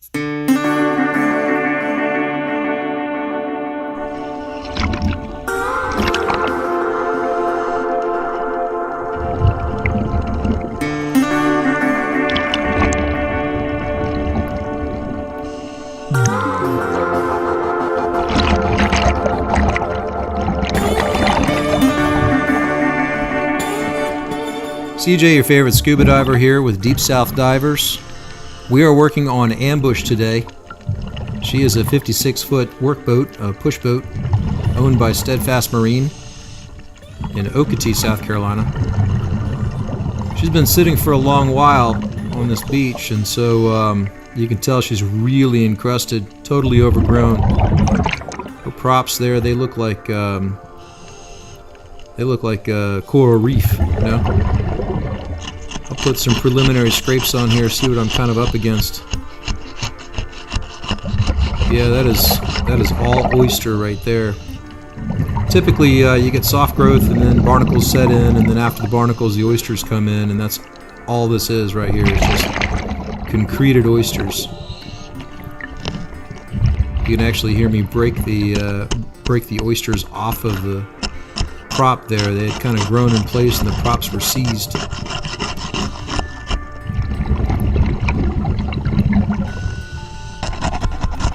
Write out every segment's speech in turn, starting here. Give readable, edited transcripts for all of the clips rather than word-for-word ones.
SeaJay, your favorite scuba diver here with Deep South Divers. We are working on Ambush today. She is a 56-foot workboat, a push boat, owned by STEADFAST Marine in Okatee, South Carolina. She's been sitting for a long while on this beach, and so you can tell she's really encrusted, totally overgrown. Her props there, they look like a coral reef, you know. I'll put some preliminary scrapes on here, see what I'm kind of up against. Yeah, that is all oyster right there. Typically, you get soft growth, and then barnacles set in, and then after the barnacles, the oysters come in, and that's all this is right here. It's just concreted oysters. You can actually hear me break the oysters off of the prop there. They had kind of grown in place, and the props were seized.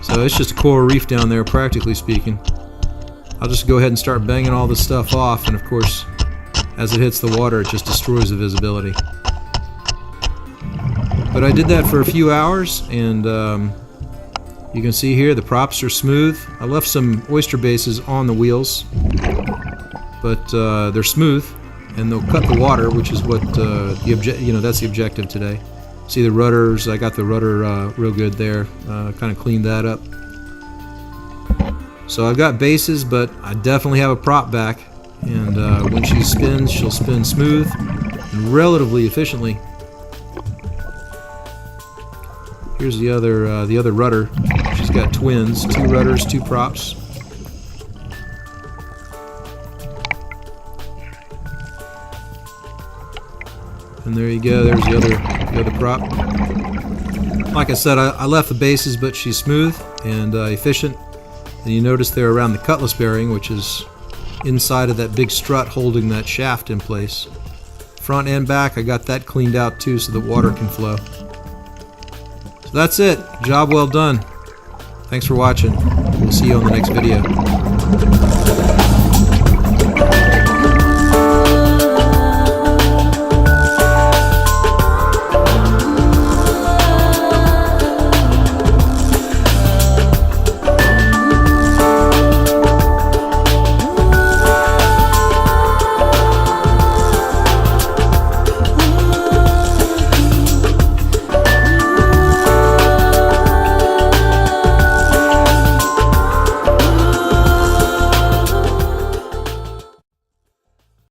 So it's just a coral reef down there, practically speaking. I'll just go ahead and start banging all this stuff off, and of course, as it hits the water, it just destroys the visibility. But I did that for a few hours, and you can see here the props are smooth. I left some oyster bases on the wheels, but they're smooth, and they'll cut the water, which is what that's the objective today. See the rudders, I got the rudder real good there, kind of cleaned that up. So I've got bases, but I definitely have a prop back, and when she spins, she'll spin smooth and relatively efficiently. Here's the other rudder. She's got twins, 2 rudders, 2 props. And there you go, there's the other prop. Like I said, I left the bases, but she's smooth and efficient. And you notice there around the cutlass bearing, which is inside of that big strut holding that shaft in place. Front and back, I got that cleaned out too so the water can flow. So that's it. Job well done. Thanks for watching. We'll see you on the next video.